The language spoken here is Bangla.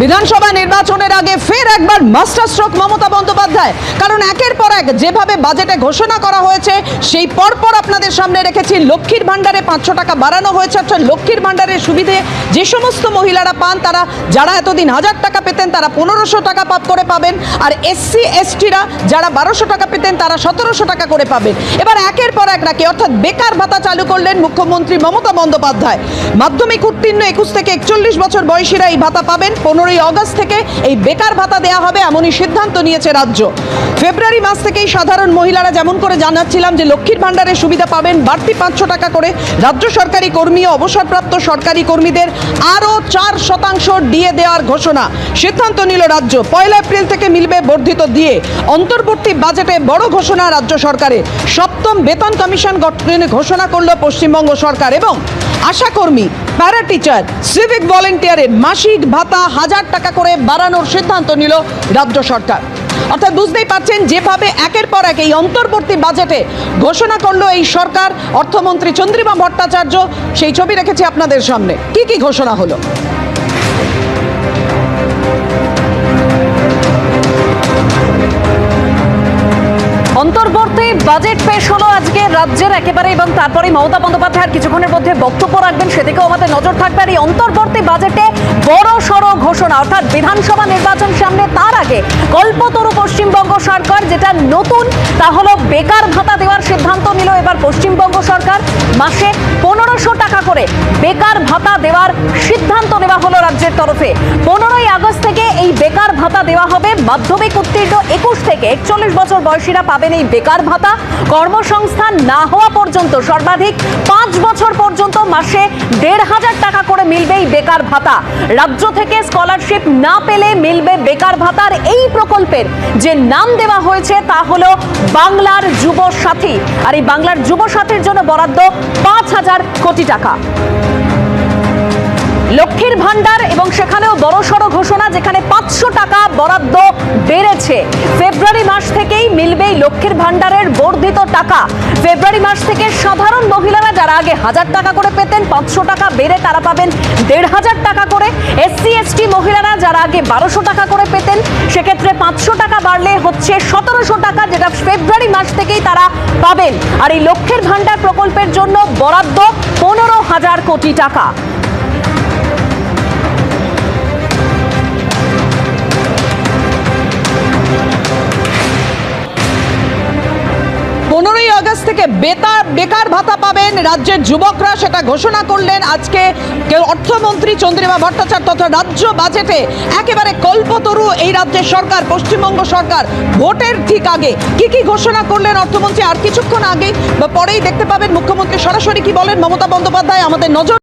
বিধানসভা নির্বাচনের আগে ফের একবার মাস্টার স্ট্রোক মমতা বন্দ্যোপাধ্যায়। কারণ একের পর এক যেভাবে বাজেটে ঘোষণা করা হয়েছে সেই পরপর আপনাদের সামনে রেখেছি লক্ষ্মীর ভান্ডারে 500 টাকা বাড়ানো হয়েছে। অর্থাৎ লক্ষ্মীর ভান্ডারের সুবিধে যে সমস্ত মহিলারা পান, তারা যারা এতদিন 1000 টাকা পেতেন তারা 1500 টাকা করে পাবেন, আর এসসি এসটিরা যারা 1200 টাকা পেতেন তারা 1700 টাকা করে পাবেন। এবার একের পর এক নাকি অর্থাৎ বেকার ভাতা চালু করলেন মুখ্যমন্ত্রী মমতা বন্দ্যোপাধ্যায়। মাধ্যমিক উত্তীর্ণ 21 থেকে 41 বছর বয়সীরা এই ভাতা পাবেন। 15ই আগস্ট থেকে এই বেকার ভাতা দেওয়া হবে, এমনই সিদ্ধান্ত নিয়েছে রাজ্য। ফেব্রুয়ারি মাস থেকেই সাধারণ মহিলারা যেমন করে জানাচ্ছিলাম যে লক্ষ্মীর ভান্ডারের সুবিধা পাবেন, বাড়তি 500 টাকা করে। রাজ্য সরকারি কর্মী ও অবসরপ্রাপ্ত সরকারি কর্মীদের আরও 4% ডিএ দেওয়ার ঘোষণা সিদ্ধান্ত নিল রাজ্য। 1 এপ্রিল থেকে মিলবে বর্ধিত ডিএ। অন্তর্বর্তী বাজেটে বড় ঘোষণা রাজ্য সরকারের। 7ম বেতন কমিশন গঠনের ঘোষণা করল পশ্চিমবঙ্গ সরকার এবং আশাকর্মী, প্যারা টিচার, সিভিক ভলেন্টিয়ারের মাসিক ভাতা 1000 টাকা করে বাড়ানোর সিদ্ধান্ত নিল রাজ্য সরকার। অর্থাৎ বুঝতেই পারছেন যেভাবে একের পর এক এই অন্তর্বর্তী বাজেটে ঘোষণা করলো এই সরকার, অর্থমন্ত্রী চন্দ্রিমা ভট্টাচার্য সেই ছবি রেখেছি আপনাদের সামনে। কি ঘোষণা হলো? অন্তর্বর্তী বাজেট পেশ হলো আজকে রাজ্যের একেবারে, এবং তারপরে মমতা বন্দ্যোপাধ্যায় কিছুক্ষণের মধ্যে বক্তব্য রাখবেন, সেদিকেও আমাদের নজর থাকবে। আর এই অন্তর্বর্তী বাজেটে বড় সড় ঘোষণা, অর্থাৎ বিধানসভা নির্বাচন সামনে, তার আগে কল্পতরু পশ্চিমবঙ্গ সরকার। যেটা নতুন তা হলো বেকার ভাতা দেওয়ার সিদ্ধান্ত নিল এবার পশ্চিমবঙ্গ সরকার। মাসে 1500 টাকা করে বেকার ভাতা দেওয়ার সিদ্ধান্ত নেওয়া হলো রাজ্যের তরফে। 15ই আগস্ট থেকে এই বেকার ভাতা দেওয়া হবে। মাধ্যমিক উত্তীর্ণ 21 থেকে 41 বছর বয়সীরা পাবেন এই বেকার ভাতা। কর্মসংস্থান না হওয়া পর্যন্ত সর্বাধিক 5 বছর পর্যন্ত মাসে 1500 টাকা করে মিলবে এই বেকার ভাতা। রাজ্য থেকে স্কলারশিপ না পেলে মিলবে বেকার ভাতার। এই প্রকল্পের যে নাম দেওয়া হয়েছে তা হলো বাংলার যুব সাথী। আর এই বাংলার যুব সাথীর জন্য বরাদ্দ 5000 কোটি টাকা। লক্ষ্মীর ভান্ডার এবং সেখানেও বড়সড় ঘোষণা, যেখানে 500 টাকা বরাদ্দ বেড়েছে। ফেব্রুয়ারি মাস থেকেই মিলবে লক্ষ্মীর ভান্ডারের বর্ধিত টাকা। ফেব্রুয়ারি মাস থেকে সাধারণ মহিলারা যারা আগে 1000 টাকা করে পেতেন, 500 টাকা বেড়ে তারা পাবেন 1500 টাকা করে। এসসি এসটি মহিলারা যারা আগে 1200 টাকা করে পেতেন, সেক্ষেত্রে 500 টাকা বাড়লে হচ্ছে 1700 টাকা, যেটা ফেব্রুয়ারি মাস থেকেই তারা পাবেন। আর এই লক্ষ্মীর ভান্ডার প্রকল্পের জন্য বরাদ্দ 15,000 কোটি টাকা। 15ই আগস্ট থেকে বেকার ভাতা পাবেন রাজ্যের যুবকরা, সেটা ঘোষণা করলেন আজকে অর্থমন্ত্রী চন্দ্রিমা ভট্টাচার্য। তথা রাজ্য বাজেটে একেবারে কল্পতরু এই রাজ্যের সরকার, পশ্চিমবঙ্গ সরকার। ভোটের ঠিক আগে কি ঘোষণা করলেন অর্থমন্ত্রী, আর কিছুক্ষণ আগে বা পরেই দেখতে পাবেন মুখ্যমন্ত্রী সরাসরি কি বলেন মমতা বন্দ্যোপাধ্যায়। আমাদের নজর